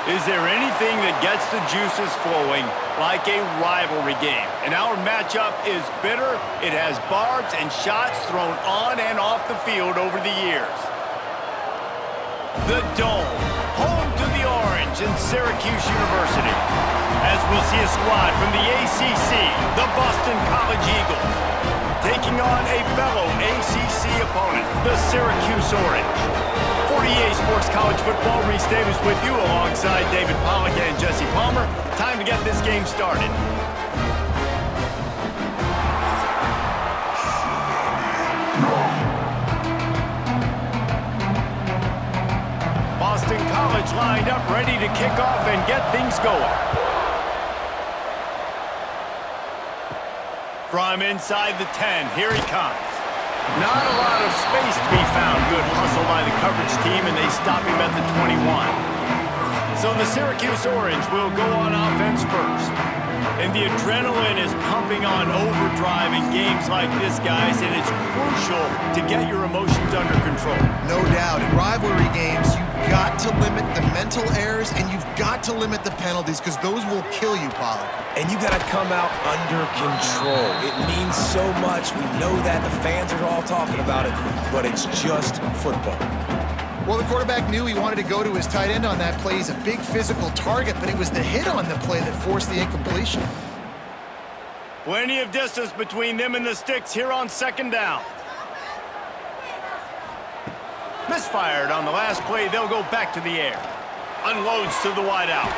Is there anything that gets the juices flowing like a rivalry game? And our matchup is bitter. It has barbs and shots thrown on and off the field over the years. The Dome, home to the Orange in Syracuse University. As we'll see a squad from the ACC, the Boston College Eagles, taking on a fellow ACC opponent, the Syracuse Orange. 48 Sports College Football, Reese Davis with you alongside David Pollack and Jesse Palmer. Time to get this game started. Boston College lined up, ready to kick off and get things going. From inside the 10, here he comes. Not a lot of space to be found. Good hustle by the coverage team, and they stop him at the 21. So the Syracuse Orange will go on offense first. And the adrenaline is pumping on overdrive in games like this, guys, and it's crucial to get your emotions under control. No doubt. In rivalry games, you've got to limit the mental errors, and you've got to limit the penalties, because those will kill you, Pollard. And you got to come out under control. It means so much. We know that. The fans are all talking about it, but it's just football. Well, the quarterback knew he wanted to go to his tight end on that play. He's a big physical target, but it was the hit on the play that forced the incompletion. Plenty of distance between them and the sticks here on second down. Misfired on the last play. They'll go back to the air. Unloads to the wideout.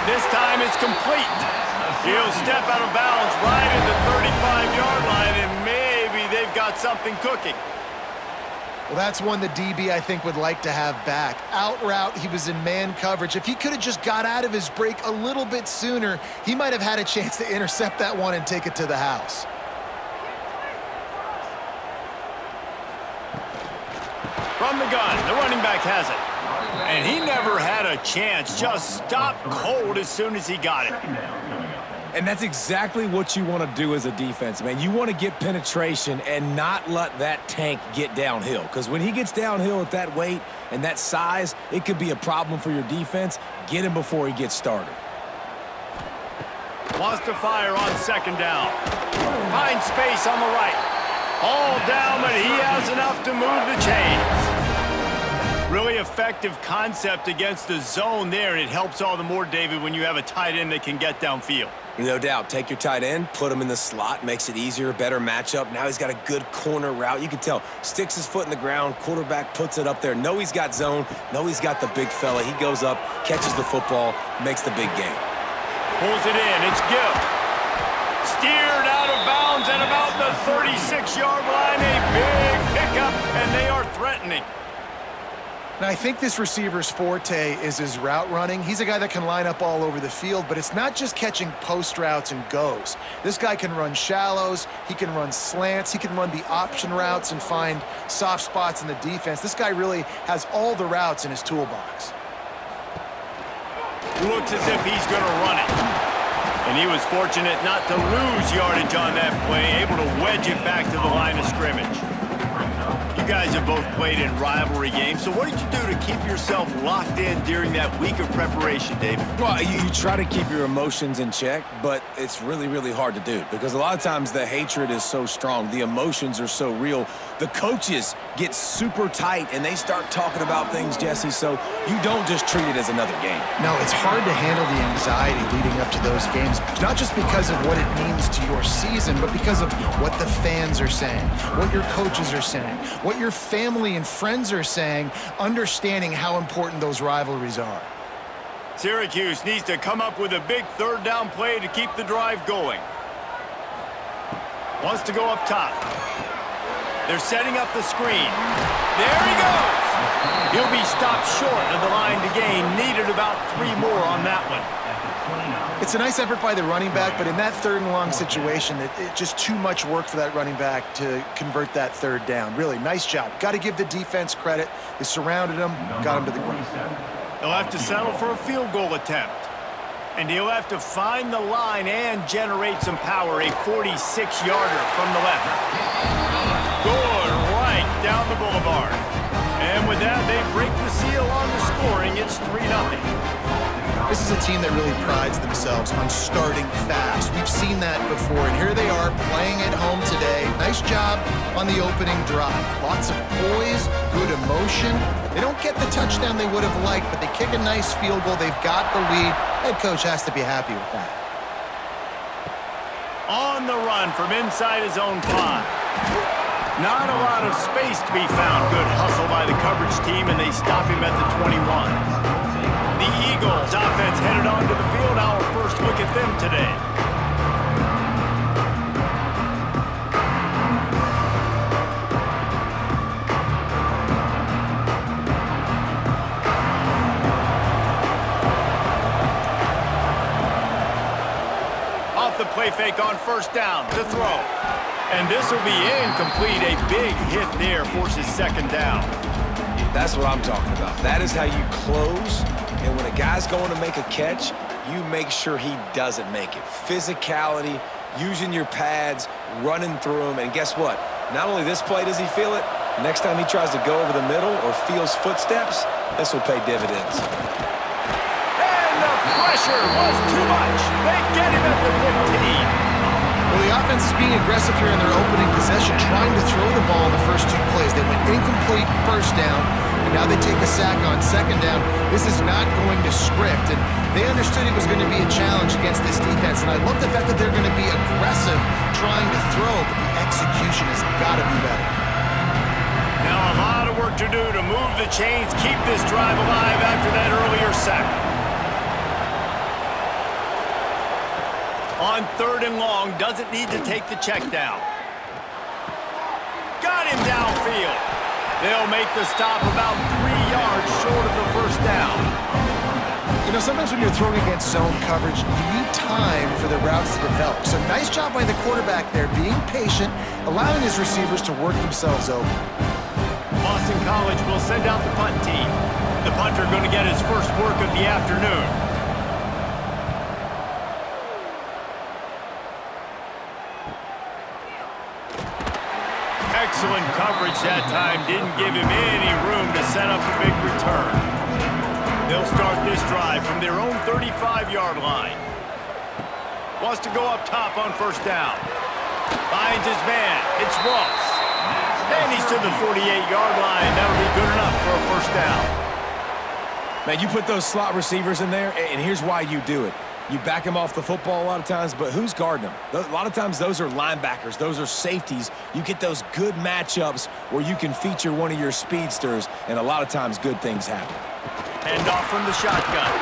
This time it's complete. He'll step out of bounds right at the 35-yard line, and maybe they've got something cooking. Well, that's one the DB, I think, would like to have back. Out route, he was in man coverage. If he could have just got out of his break a little bit sooner, he might have had a chance to intercept that one and take it to the house. From the gun, the running back has it. And he never had a chance, just stopped cold as soon as he got it. And that's exactly what you want to do as a defense, man. You want to get penetration and not let that tank get downhill. Because when he gets downhill at that weight and that size, it could be a problem for your defense. Get him before he gets started. Wants to fire on second down. Finds space on the right. All down, but he has enough to move the chains. Really effective concept against the zone there, and it helps all the more, David, when you have a tight end that can get downfield. No doubt. Take your tight end, put him in the slot, makes it easier, better matchup. Now he's got a good corner route. You can tell, sticks his foot in the ground, quarterback puts it up there. Know he's got zone, know he's got the big fella. He goes up, catches the football, makes the big game. Pulls it in, it's Gill. Steered out of bounds at about the 36-yard line. A big pickup, and they are threatening. Now, I think this receiver's forte is his route running. He's a guy that can line up all over the field, but it's not just catching post routes and goes. This guy can run shallows, he can run slants, he can run the option routes and find soft spots in the defense. This guy really has all the routes in his toolbox. Looks as if he's going to run it. And he was fortunate not to lose yardage on that play, able to wedge it back to the line of scrimmage. You guys have both played in rivalry games, so what did you do to keep yourself locked in during that week of preparation, David? Well, you try to keep your emotions in check, but it's really, really hard to do because a lot of times the hatred is so strong, the emotions are so real. The coaches get super tight and they start talking about things, Jesse, so you don't just treat it as another game. No, it's hard to handle the anxiety leading up to those games, not just because of what it means to your season, but because of what the fans are saying, what your coaches are saying, what your family and friends are saying, understanding how important those rivalries are. Syracuse needs to come up with a big third down play to keep the drive going. Wants to go up top. They're setting up the screen. There he goes. He'll be stopped short of the line to gain. Needed about 3 more on that one. It's a nice effort by the running back, but in that third and long situation, it's just too much work for that running back to convert that third down. Really, nice job. Got to give the defense credit. They surrounded him, got him to the ground. He'll have to settle for a field goal attempt. And he'll have to find the line and generate some power. A 46-yarder from the left. Good right down the boulevard. And with that, they break the seal on the scoring. It's 3-0. This is a team that really prides themselves on starting fast. We've seen that before, and here they are playing at home today. Nice job on the opening drive. Lots of poise, good emotion. They don't get the touchdown they would have liked, but they kick a nice field goal. They've got the lead. Head coach has to be happy with that. On the run from inside his own 5. Not a lot of space to be found. Good hustle by the coverage team, and they stop him at the 21. The Eagles offense headed onto the field. Our first look at them today. Off the play fake on first down to throw. And this will be incomplete. A big hit there forces second down. That's what I'm talking about. That is how you close. And when a guy's going to make a catch, you make sure he doesn't make it. Physicality, using your pads, running through them. And guess what? Not only this play does he feel it, next time he tries to go over the middle or feels footsteps, this will pay dividends. And the pressure was too much. They get him at the 15. Well, the offense is being aggressive here in their opening possession, trying to throw the ball in the first 2 plays. They went incomplete first down, and now they take a sack on second down. This is not going to script, and they understood it was going to be a challenge against this defense, and I love the fact that they're going to be aggressive trying to throw, but the execution has got to be better. Now a lot of work to do to move the chains, keep this drive alive after that earlier sack. On 3rd and long, doesn't need to take the check down. Got him downfield. They'll make the stop about 3 yards short of the first down. You know, sometimes when you're throwing against zone coverage, you need time for the routes to develop. So nice job by the quarterback there, being patient, allowing his receivers to work themselves open. Boston College will send out the punt team. The punter going to get his first work of the afternoon. Excellent coverage that time. Didn't give him any room to set up a big return. They'll start this drive from their own 35-yard line. Wants to go up top on first down. Finds his man. It's Ross. And he's to the 48-yard line. That'll be good enough for a first down. Man, you put those slot receivers in there, and here's why you do it. You back them off the football a lot of times, but who's guarding them? A lot of times those are linebackers. Those are safeties. You get those good matchups where you can feature one of your speedsters, and a lot of times good things happen. Hand off from the shotgun.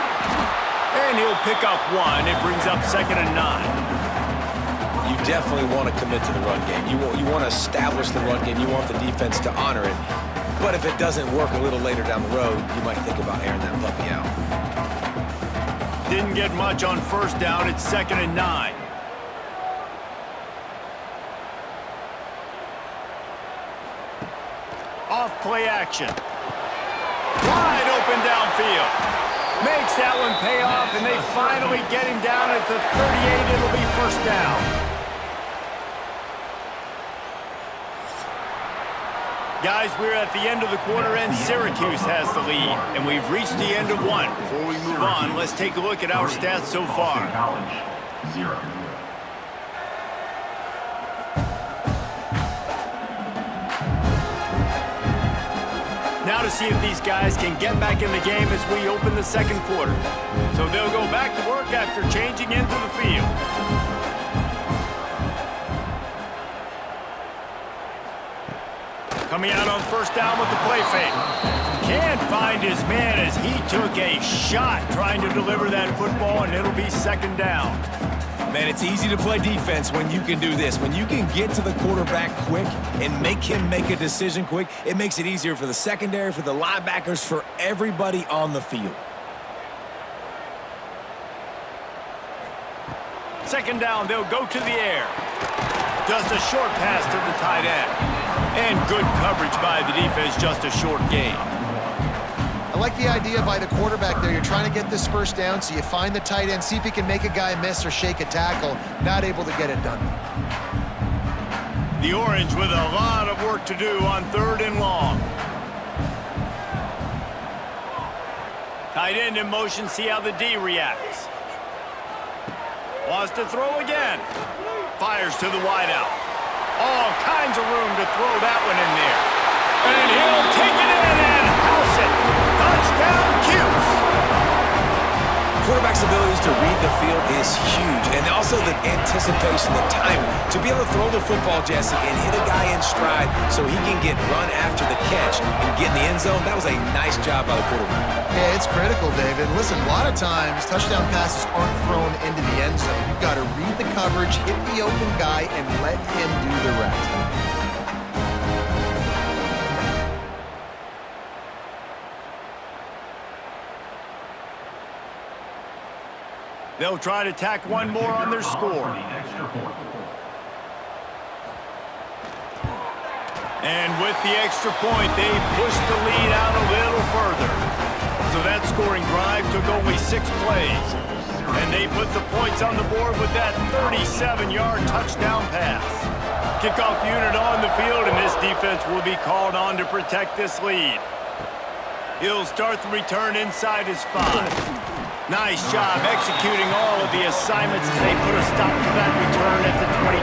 And he'll pick up 1. It brings up 2nd and 9. You definitely want to commit to the run game. You want to establish the run game. You want the defense to honor it. But if it doesn't work a little later down the road, you might think about airing that puppy out. Didn't get much on first down. It's 2nd and 9. Off play action. Wide open downfield. Makes that one pay off, and they finally get him down at the 38. It'll be first down. Guys, we're at the end of the quarter, and Syracuse has the lead. And we've reached the end of one. Before we move on, let's take a look at our stats so far. College, 0. Now to see if these guys can get back in the game as we open the second quarter. So they'll go back to work after changing into the field. Coming out on first down with the play fake. Can't find his man as he took a shot trying to deliver that football, and it'll be 2nd down. Man, it's easy to play defense when you can do this. When you can get to the quarterback quick and make him make a decision quick, it makes it easier for the secondary, for the linebackers, for everybody on the field. 2nd down, they'll go to the air. Just a short pass to the tight end. And good coverage by the defense, just a short gain. I like the idea by the quarterback there. You're trying to get this first down, so you find the tight end, see if he can make a guy miss or shake a tackle. Not able to get it done. The Orange with a lot of work to do on 3rd and long. Tight end in motion, see how the D reacts. Wants to throw again. Fires to the wideout. All kinds of room to throw that one in there. And he'll take it in and house it. Touchdown, Cuse. Quarterback's abilities to read the field is huge, and also the anticipation, the timing, to be able to throw the football, Jesse, and hit a guy in stride so he can get run after the catch and get in the end zone. That was a nice job by the quarterback. Yeah, it's critical, David. Listen, a lot of times touchdown passes aren't thrown into the end zone. You've got to read the coverage, hit the open guy, and let him do the rest. They'll try to tack one more on their score. And with the extra point, they push the lead out a little further. So that scoring drive took only 6 plays. And they put the points on the board with that 37-yard touchdown pass. Kickoff unit on the field, and this defense will be called on to protect this lead. He'll start the return inside his 5. Nice job executing all of the assignments as they put a stop to that return at the 22.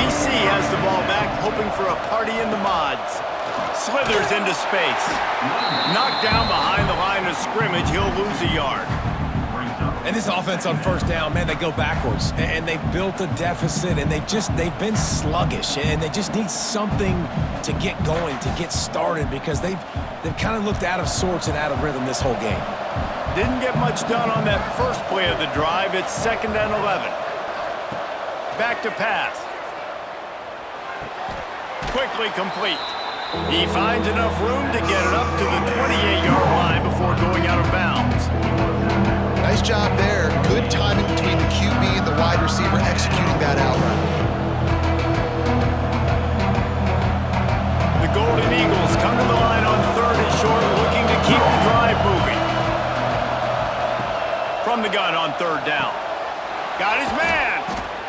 BC has the ball back, hoping for a party in the mods. Slithers into space. Knocked down behind the line of scrimmage, he'll lose a yard. And this offense on first down, man, they go backwards. And they've built a deficit, and they've been sluggish. And they just need something to get going, to get started, because they've kind of looked out of sorts and out of rhythm this whole game. Didn't get much done on that first play of the drive. It's 2nd and 11. Back to pass. Quickly complete. He finds enough room to get it up to the 28-yard line before going out of bounds. Nice job there. Good timing between the QB and the wide receiver executing that out route. The Golden Eagles come to the line on 3rd and short, looking to keep the drive moving. From the gun on 3rd down. Got his man.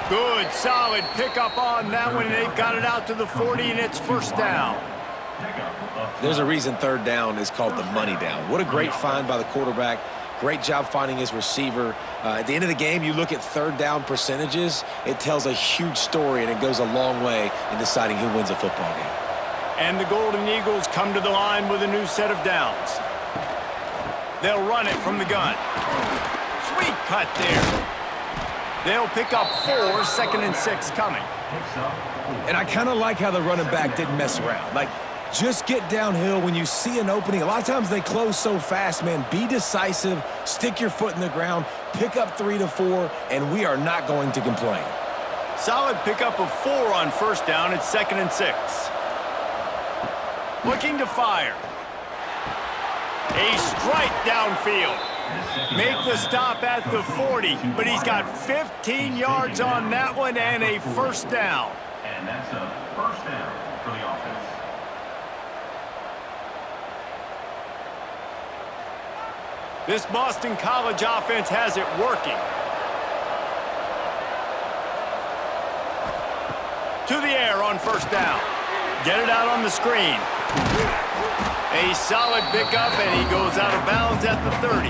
Good, solid pickup on that one. They've got it out to the 40, and it's 1st down. There's a reason 3rd down is called the money down. What a great find by the quarterback. Great job finding his receiver. At the end of the game, you look at 3rd down percentages. It tells a huge story, and it goes a long way in deciding who wins a football game. And the Golden Eagles come to the line with a new set of downs. They'll run it from the gun. Sweet cut there. They'll pick up 4, 2nd and 6 coming. And I kind of like how the running back didn't mess around. Like, just get downhill when you see an opening. A lot of times they close so fast, man. Be decisive, stick your foot in the ground, pick up 3 to 4, and we are not going to complain. Solid pickup of 4 on 1st down. It's 2nd and 6. Looking to fire. A strike downfield. Make the stop at the 40, but he's got 15 yards on that one and a 1st down. And that's a 1st down for the offense. This Boston College offense has it working. To the air on 1st down. Get it out on the screen. A solid pickup, and he goes out of bounds at the 30.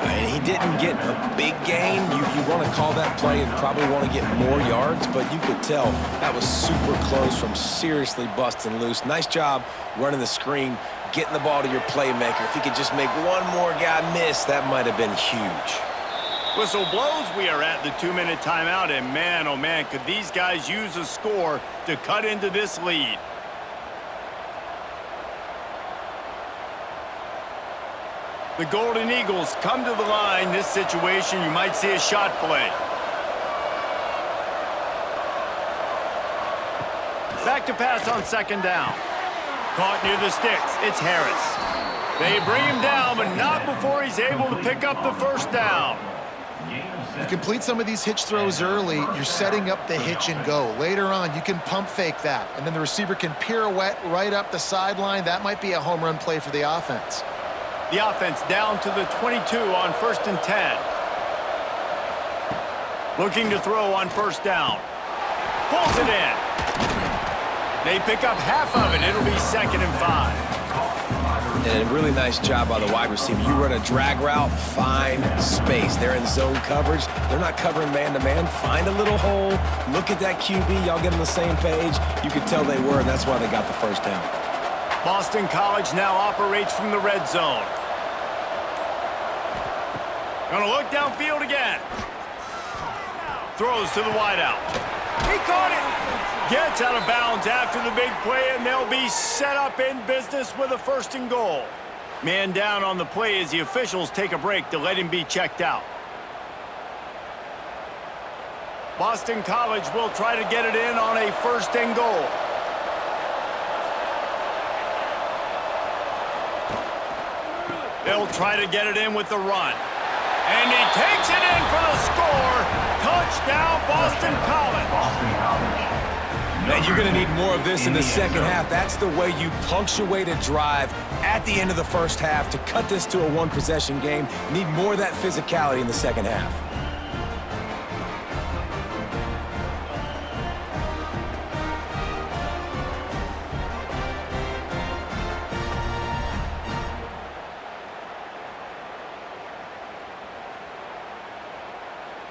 And he didn't get a big gain. You want to call that play and probably want to get more yards, but you could tell that was super close from seriously busting loose. Nice job running the screen, getting the ball to your playmaker. If he could just make one more guy miss, that might have been huge. Whistle blows. We are at the 2-minute timeout, and man, oh man, could these guys use a score to cut into this lead. The Golden Eagles come to the line. This situation, you might see a shot play. Back to pass on 2nd down. Caught near the sticks. It's Harris. They bring him down, but not before he's able to pick up the 1st down. You complete some of these hitch throws early, you're setting up the hitch and go. Later on, you can pump fake that, and then the receiver can pirouette right up the sideline. That might be a home run play for the offense. The offense down to the 22 on 1st and 10. Looking to throw on 1st down. Pulls it in. They pick up half of it. It'll be 2nd and 5. And a really nice job by the wide receiver. You run a drag route, find space. They're in zone coverage. They're not covering man-to-man. Find a little hole. Look at that QB. Y'all get on the same page. You could tell they were, and that's why they got the first down. Boston College now operates from the red zone. Gonna look downfield again. Throws to the wideout. He caught it. Gets out of bounds after the big play, and they'll be set up in business with a 1st and goal. Man down on the play as the officials take a break to let him be checked out. Boston College will try to get it in on a 1st and goal. They'll try to get it in with the run. And he takes it in for the score. Touchdown, Boston College. Boston College. Man, you're going to need more of this in the second half. That's the way you punctuate a drive at the end of the first half to cut this to a one-possession game. Need more of that physicality in the second half.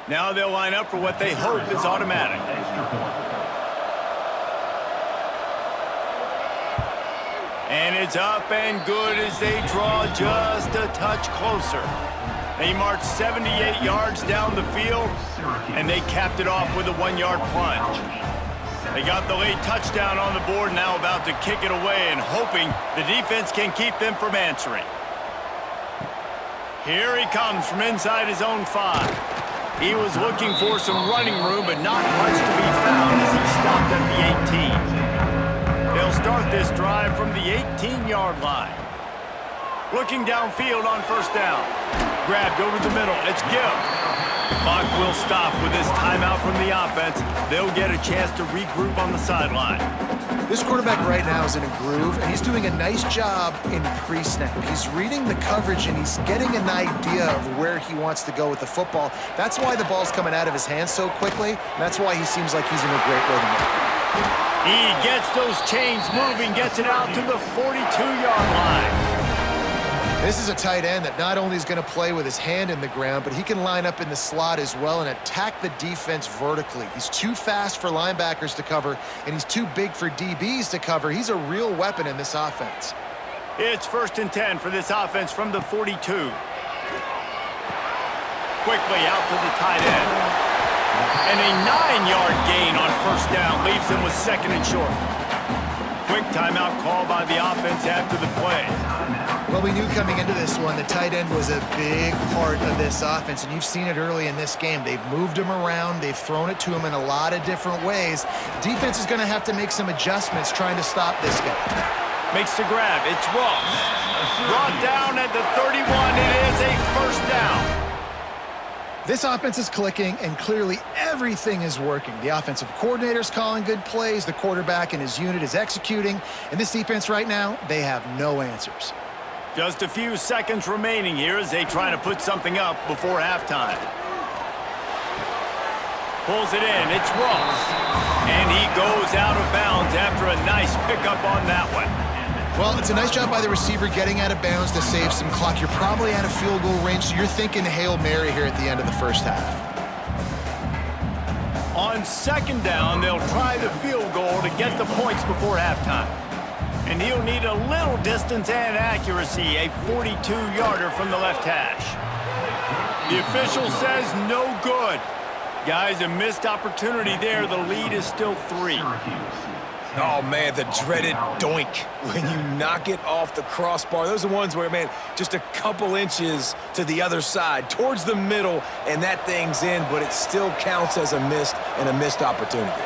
Now they'll line up for what they hope is automatic. Extra point. And it's up and good as they draw just a touch closer. They marched 78 yards down the field, and they capped it off with a 1-yard plunge. They got the late touchdown on the board, now about to kick it away and hoping the defense can keep them from answering. Here he comes from inside his own 5. He was looking for some running room, but not much to be found as he stopped at the 18. They'll start this drive from the 18-yard line. Looking downfield on 1st down. Grabbed over the middle. It's Gill. Clock will stop with this timeout from the offense. They'll get a chance to regroup on the sideline. This quarterback right now is in a groove, and he's doing a nice job in pre-snap. He's reading the coverage, and he's getting an idea of where he wants to go with the football. That's why the ball's coming out of his hands so quickly, and that's why he seems like he's in a great rhythm. He gets those chains moving, gets it out to the 42-yard line. This is a tight end that not only is going to play with his hand in the ground, but he can line up in the slot as well and attack the defense vertically. He's too fast for linebackers to cover, and he's too big for DBs to cover. He's a real weapon in this offense. It's 1st and 10 for this offense from the 42. Quickly out to the tight end. And a 9-yard gain on 1st down leaves them with 2nd and short. Quick timeout call by the offense after the play. Well, we knew coming into this one the tight end was a big part of this offense, and you've seen it early in this game. They've moved him around. They've thrown it to him in a lot of different ways. Defense is going to have to make some adjustments trying to stop this guy. Makes the grab. It's Ross. Brought down at the 31. It is a 1st down. This offense is clicking, and clearly everything is working. The offensive coordinator's calling good plays. The quarterback and his unit is executing. And this defense right now, they have no answers. Just a few seconds remaining here as they try to put something up before halftime. Pulls it in. It's Ross. And he goes out of bounds after a nice pickup on that one. Well, it's a nice job by the receiver getting out of bounds to save some clock. You're probably out of field goal range, so you're thinking Hail Mary here at the end of the first half. On 2nd down, they'll try the field goal to get the points before halftime. And he'll need a little distance and accuracy, a 42-yarder from the left hash. The official says no good. Guys, a missed opportunity there. The lead is still 3. Oh, man, the dreaded doink when you knock it off the crossbar. Those are ones where, man, just a couple inches to the other side, towards the middle, and that thing's in, but it still counts as a missed opportunity.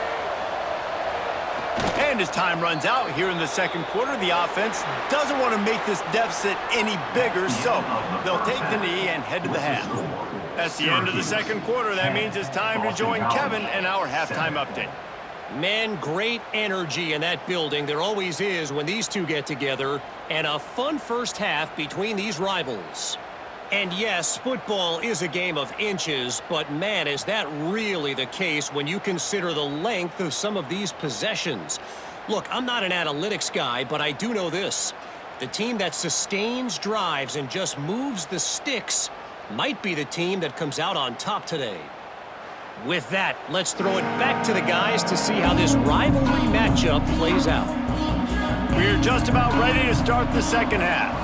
And as time runs out here in the 2nd quarter, the offense doesn't want to make this deficit any bigger, so they'll take the knee and head to the half. That's the end of the 2nd quarter. That means it's time to join Kevin and our halftime update. Man, great energy in that building. There always is when these two get together. And a fun first half between these rivals. And yes, football is a game of inches, but man, is that really the case when you consider the length of some of these possessions. Look, I'm not an analytics guy, but I do know this. The team that sustains drives and just moves the sticks might be the team that comes out on top today. With that, let's throw it back to the guys to see how this rivalry matchup plays out. We're just about ready to start the second half.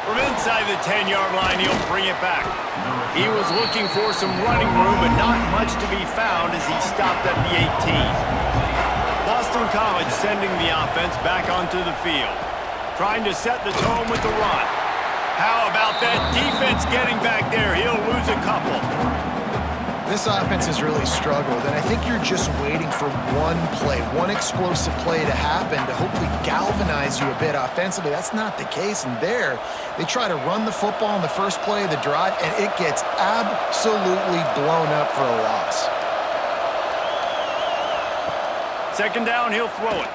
From inside the 10-yard line, he'll bring it back. He was looking for some running room, but not much to be found as he stopped at the 18. Boston College sending the offense back onto the field, trying to set the tone with the run. How about that defense getting back there? He'll lose a couple. This offense has really struggled, and I think you're just waiting for one play, one explosive play to happen to hopefully galvanize you a bit offensively. That's not the case, and there, they try to run the football in the first play of the drive, and it gets absolutely blown up for a loss. Second down, he'll throw it.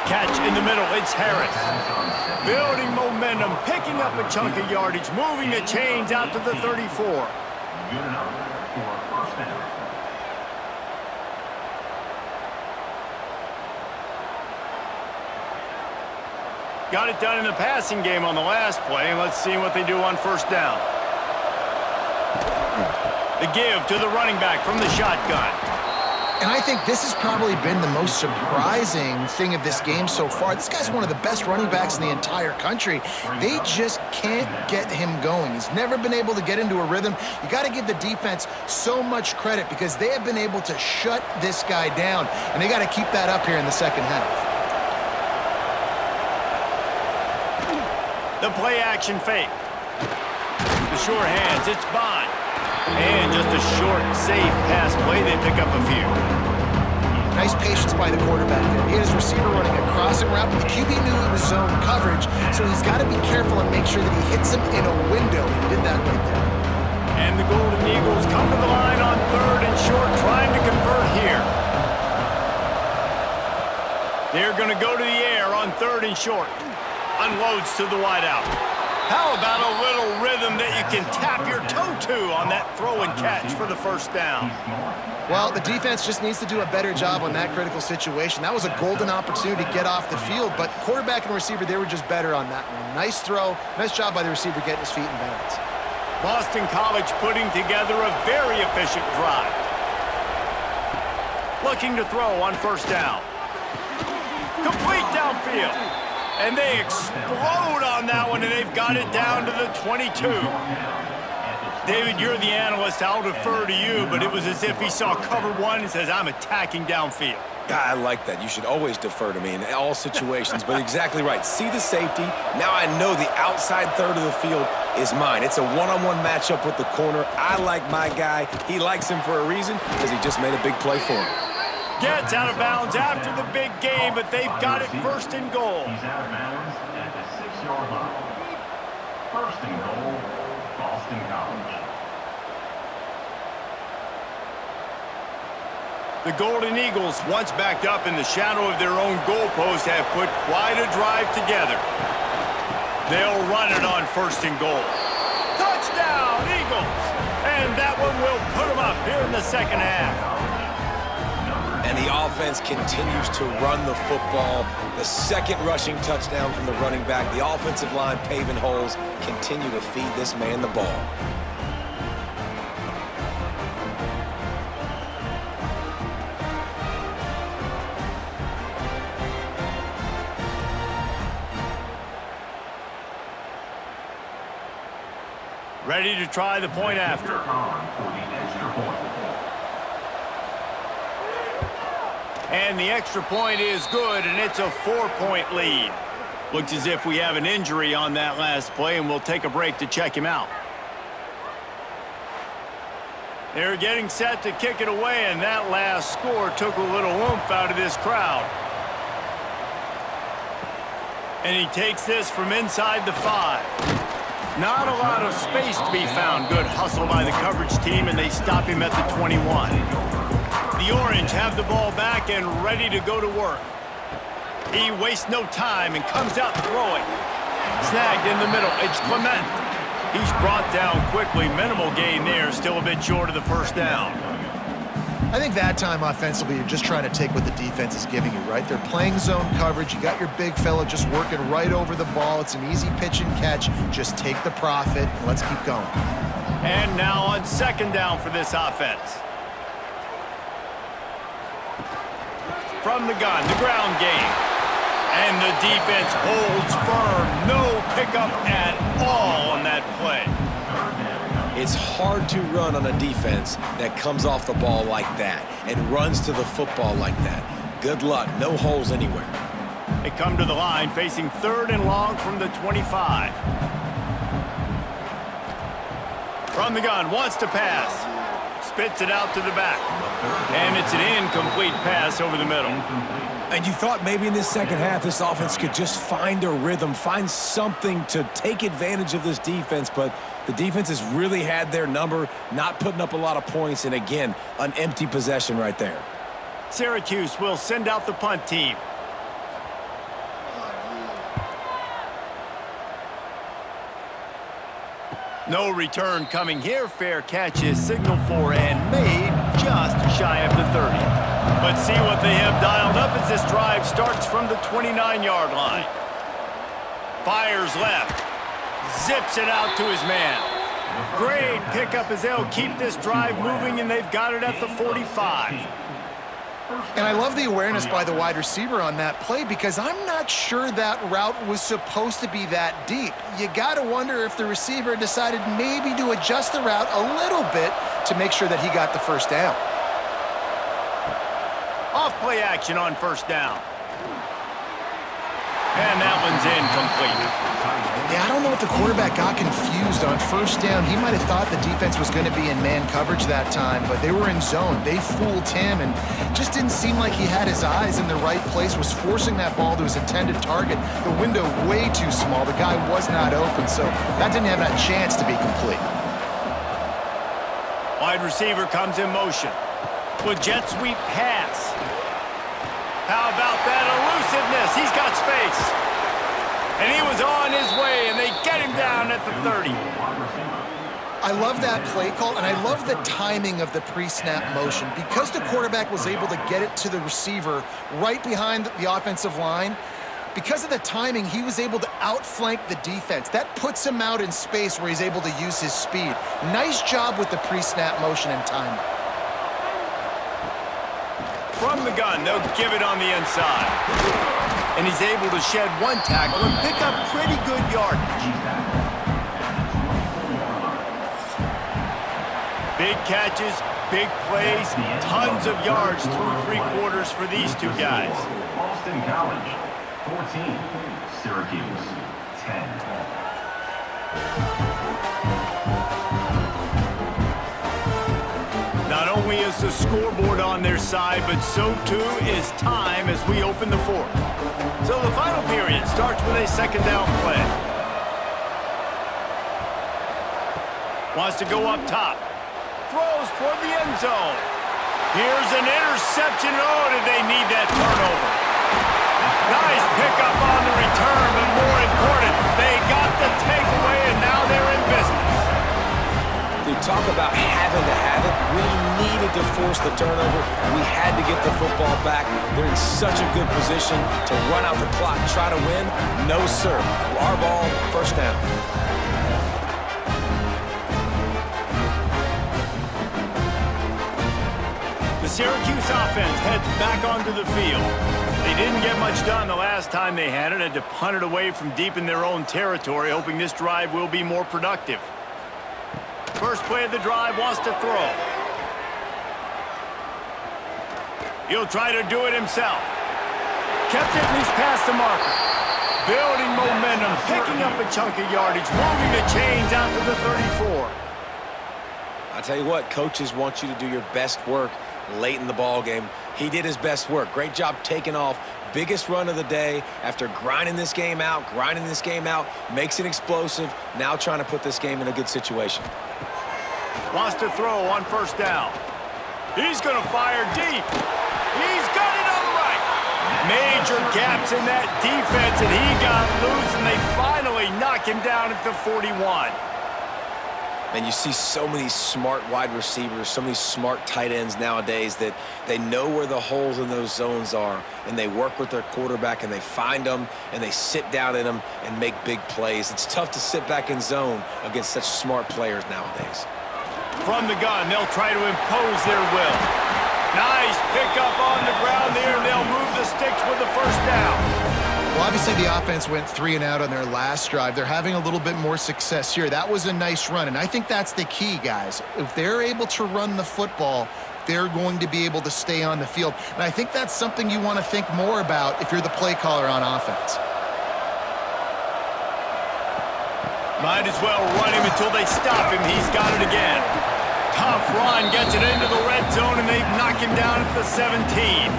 Catch in the middle, it's Harris. Building momentum, picking up a chunk of yardage, moving the chains out to the 34. Good enough for a first down. Got it done in the passing game on the last play, and let's see what they do on first down. The give to the running back from the shotgun. And I think this has probably been the most surprising thing of this game so far. This guy's one of the best running backs in the entire country. They just can't get him going. He's never been able to get into a rhythm. You got to give the defense so much credit because they have been able to shut this guy down, and they got to keep that up here in the second half. The play action fake. The sure hands, it's Bond. And just a short, safe pass play, they pick up a few. Nice patience by the quarterback there. He had his receiver running a crossing route, but the QB knew it was zone coverage, so he's got to be careful and make sure that he hits him in a window. He did that right there. And the Golden Eagles come to the line on third and short, trying to convert here. They're going to go to the air on third and short. Unloads to the wideout. How about a little rhythm that you can tap your toe to on that throw and catch for the first down? Well, the defense just needs to do a better job on that critical situation. That was a golden opportunity to get off the field, but quarterback and receiver, they were just better on that one. Nice throw. Nice job by the receiver getting his feet in bounds. Boston College putting together a very efficient drive. Looking to throw on first down. Complete downfield. And they explode on that one, and they've got it down to the 22. David, you're the analyst. I'll defer to you, but it was as if he saw cover one and says, I'm attacking downfield. I like that. You should always defer to me in all situations, but exactly right. See the safety. Now I know the outside third of the field is mine. It's a one-on-one matchup with the corner. I like my guy. He likes him for a reason because he just made a big play for him. Gets out of bounds after the big game, but they've got it first and goal. He's out of bounds at the 6-yard line. First and goal, Boston College. The Golden Eagles, once backed up in the shadow of their own goalpost, have put quite a drive together. They'll run it on first and goal. Touchdown, Eagles! And that one will put them up here in the second half. And the offense continues to run the football. The second rushing touchdown from the running back. The offensive line paving holes. Continue to feed this man the ball. Ready to try the point after. On for the extra point. And the extra point is good, and it's a 4-point lead. Looks as if we have an injury on that last play, and we'll take a break to check him out. They're getting set to kick it away, and that last score took a little oomph out of this crowd. And he takes this from inside the 5. Not a lot of space to be found. Good hustle by the coverage team, and they stop him at the 21. The Orange have the ball back and ready to go to work. He wastes no time and comes out throwing. Snagged in the middle. It's Clement. He's brought down quickly. Minimal gain there. Still a bit short of the first down. I think that time offensively, you're just trying to take what the defense is giving you, right? They're playing zone coverage. You got your big fella just working right over the ball. It's an easy pitch and catch. Just take the profit, and let's keep going. And now on second down for this offense. From the gun, the ground game. And the defense holds firm. No pickup at all on that play. It's hard to run on a defense that comes off the ball like that and runs to the football like that. Good luck. No holes anywhere. They come to the line facing 3rd and long from the 25. From the gun, wants to pass. Spits it out to the back. And it's an incomplete pass over the middle. And you thought maybe in this second half this offense could just find a rhythm, find something to take advantage of this defense, but the defense has really had their number, not putting up a lot of points, and again, an empty possession right there. Syracuse will send out the punt team. No return coming here. Fair catch is signaled for and made just shy of the 30. But see what they have dialed up as this drive starts from the 29-yard line. Fires left. Zips it out to his man. Great pickup as they'll keep this drive moving, and they've got it at the 45. And I love the awareness by the wide receiver on that play because I'm not sure that route was supposed to be that deep. You got to wonder if the receiver decided maybe to adjust the route a little bit to make sure that he got the first down. Off play action on first down. And that one's incomplete. Yeah, I don't know if the quarterback got confused on first down. He might have thought the defense was going to be in man coverage that time, but they were in zone. They fooled him and just didn't seem like he had his eyes in the right place, was forcing that ball to his intended target. The window way too small. The guy was not open, so that didn't have that chance to be complete. Wide receiver comes in motion. With jet sweep pass. How about that elusiveness? He's got space. And he was on his way, and they get him down at the 30. I love that play call, and I love the timing of the pre-snap motion. Because the quarterback was able to get it to the receiver right behind the offensive line, because of the timing, he was able to outflank the defense. That puts him out in space where he's able to use his speed. Nice job with the pre-snap motion and timing. From the gun, they'll give it on the inside. And he's able to shed one tackle and pick up pretty good yardage. Big catches, big plays, tons of yards through 3 quarters for these two guys. Boston College, 14. Syracuse, 10. Not only is the scoreboard on their side, but so too is time as we open the 4th. So the final period starts with a second down play. Wants to go up top. Throws toward the end zone. Here's an interception. Oh, did they need that turnover? Nice pickup on the return, but more important, they got the takeaway, and now they're in business. They talk about having to have it. We needed to force the turnover. We had to get the football back. They're in such a good position to run out the clock, try to win. No, sir. Our ball, first down. The Syracuse offense heads back onto the field. They didn't get much done the last time they had it, had to punt it away from deep in their own territory, hoping this drive will be more productive. First play of the drive, wants to throw. He'll try to do it himself. Kept it and he's past the marker. Building momentum, picking up a chunk of yardage, moving the chains out to the 34. I tell you what, coaches want you to do your best work late in the ball game. He did his best work. Great job taking off. Biggest run of the day after grinding this game out, makes it explosive. Now trying to put this game in a good situation. Wants to throw on first down. He's going to fire deep. He's got it on the right. Major gaps in that defense, and he got loose, and they finally knock him down at the 41. And you see so many smart wide receivers, so many smart tight ends nowadays that they know where the holes in those zones are, and they work with their quarterback, and they find them, and they sit down in them and make big plays. It's tough to sit back in zone against such smart players nowadays. From the gun, they'll try to impose their will. Nice pickup on the ground there, and they'll move the sticks with the first down. Well, obviously the offense went 3 and out on their last drive. They're having a little bit more success here. That was a nice run, and I think that's the key, guys. If they're able to run the football, they're going to be able to stay on the field. And I think that's something you want to think more about if you're the play caller on offense. Might as well run him until they stop him. He's got it again. Tough run, gets it into the red zone, and they knock him down at the 17.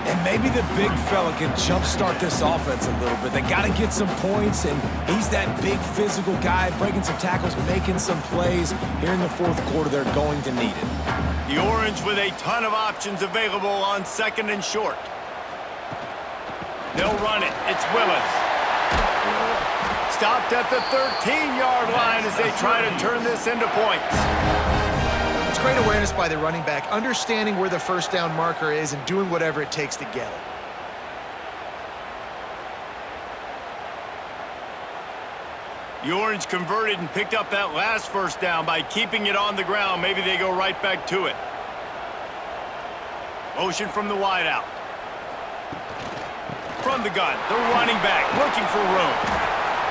And maybe the big fella can jumpstart this offense a little bit. They got to get some points, and he's that big physical guy, breaking some tackles, making some plays. Here in the fourth quarter, they're going to need it. The Orange with a ton of options available on 2nd and short. They'll run it. It's Willis. Stopped at the 13-yard line as they try to turn this into points. It's great awareness by the running back, understanding where the first down marker is and doing whatever it takes to get it. The Orange converted and picked up that last first down by keeping it on the ground. Maybe they go right back to it. Motion from the wideout. From the gun, the running back looking for room.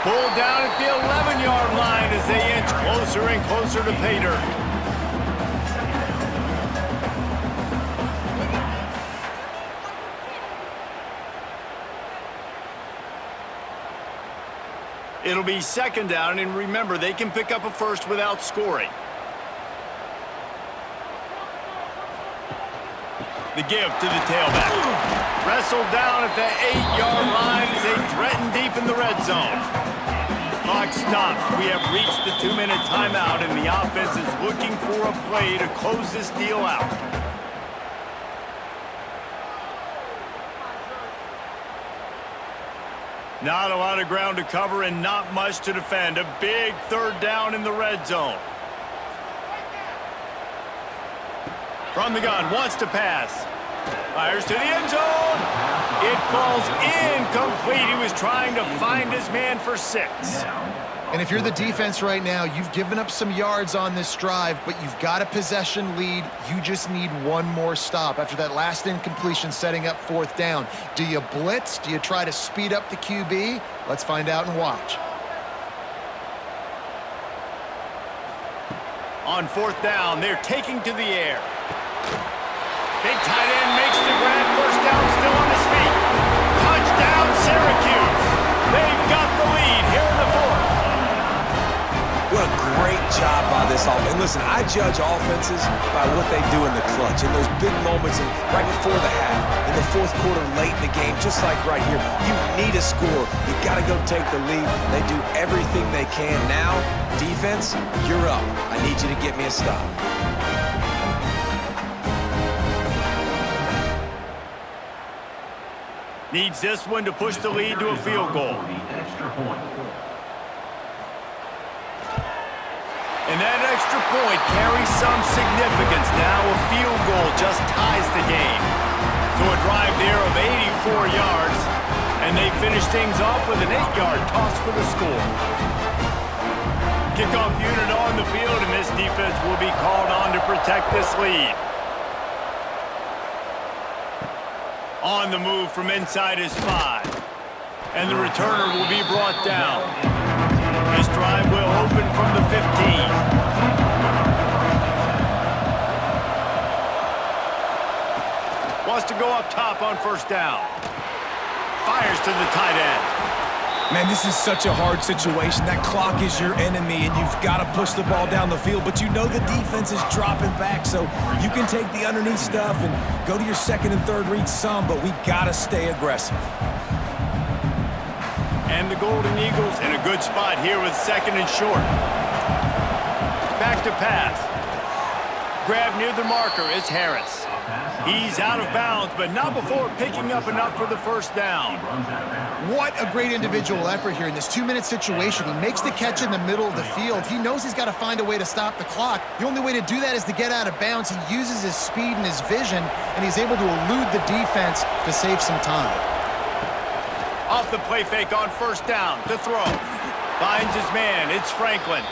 Pulled down at the 11-yard line as they inch closer and closer to pay dirt. It'll be 2nd down, and remember, they can pick up a first without scoring. The give to the tailback. Wrestled down at the 8-yard line as they threaten deep in the red zone. Clock stops. We have reached the 2-minute timeout, and the offense is looking for a play to close this deal out. Not a lot of ground to cover and not much to defend. A big 3rd down in the red zone. From the gun, wants to pass. Fires to the end zone. It falls incomplete. He was trying to find his man for 6. And if you're the defense right now, you've given up some yards on this drive, but you've got a possession lead. You just need one more stop after that last incompletion setting up 4th down. Do you blitz? Do you try to speed up the QB? Let's find out and watch. On 4th down, they're taking to the air. Big tight end makes the grab. First down, still on his feet. Touchdown, Syracuse. They've got the lead here in the 4th. What a great job by this offense. And listen, I judge offenses by what they do in the clutch, in those big moments and right before the half, in the 4th quarter, late in the game, just like right here. You need a score. You got to go take the lead. They do everything they can. Now, defense, you're up. I need you to get me a stop. Needs this one to push the lead to a field goal. And that extra point carries some significance. Now a field goal just ties the game. So a drive there of 84 yards, and they finish things off with an 8-yard toss for the score. Kickoff unit on the field, and this defense will be called on to protect this lead. On the move from inside his 5. And the returner will be brought down. This drive will open from the 15. Wants to go up top on 1st down. Fires to the tight end. Man, this is such a hard situation. That clock is your enemy, and you've got to push the ball down the field, but you know the defense is dropping back, so you can take the underneath stuff and go to your 2nd and 3rd read some, but we got to stay aggressive. And the Golden Eagles in a good spot here with 2nd and short. Back to pass. Grab near the marker is Harris. He's out of bounds, but not before picking up enough for the first down. What a great individual effort here in this 2-minute situation. He makes the catch in the middle of the field. He knows he's got to find a way to stop the clock. The only way to do that is to get out of bounds. He uses his speed and his vision, and he's able to elude the defense to save some time. Off the play fake on first down to throw. Finds his man. It's Franklin.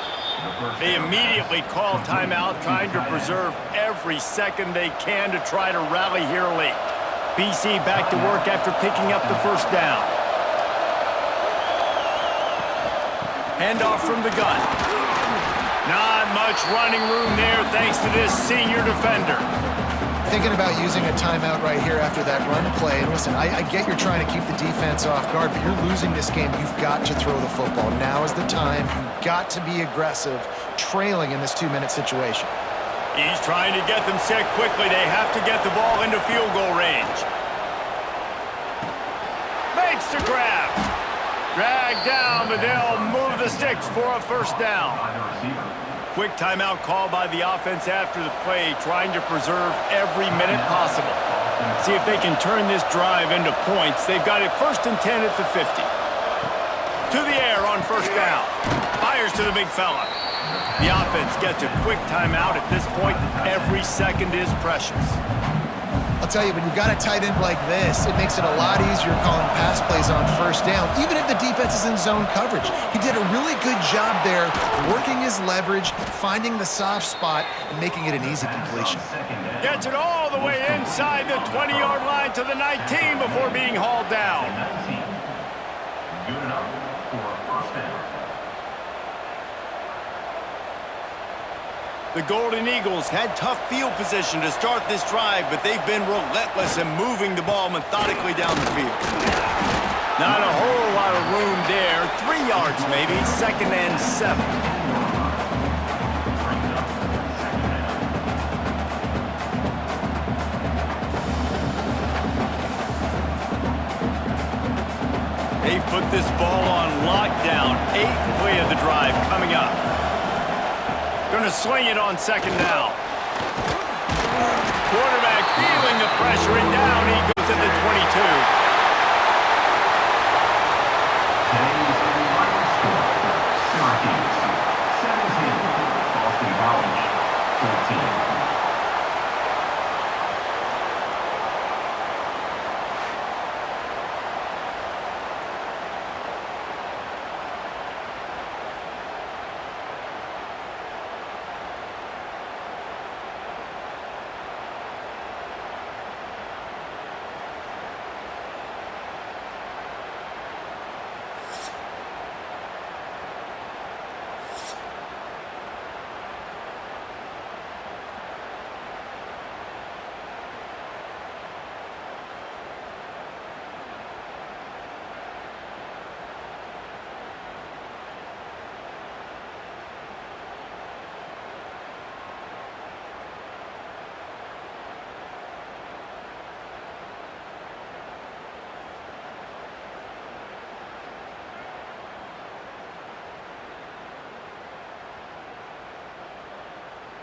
They immediately call timeout, trying to preserve every second they can to try to rally here late. BC back to work after picking up the first down. Handoff from the gun. Not much running room there thanks to this senior defender. Thinking about using a timeout right here after that run play. And listen, I get you're trying to keep the defense off guard, but you're losing this game. You've got to throw the football. Now is the time. You've got to be aggressive, trailing in this 2-minute situation. He's trying to get them set quickly. They have to get the ball into field goal range. Makes the grab. Drag down, but they'll move the sticks for a first down. Quick timeout call by the offense after the play, trying to preserve every minute possible. See if they can turn this drive into points. They've got it 1st and 10 at the 50. To the air on first down. Fires to the big fella. The offense gets a quick timeout. At this point, every second is precious. I'll tell you, when you've got a tight end like this, it makes it a lot easier calling pass plays on first down, even if the defense is in zone coverage. He did a really good job there, working his leverage, finding the soft spot, and making it an easy completion. Gets it all the way inside the 20-yard line to the 19 before being hauled down. Good enough for a first down. The Golden Eagles had tough field position to start this drive, but they've been relentless in moving the ball methodically down the field. Not a whole lot of room there. 3 yards maybe, 2nd and 7. They've put this ball on lockdown. 8th play of the drive coming up. Going to swing it on 2nd down. Quarterback feeling the pressure and down. He goes at the 22.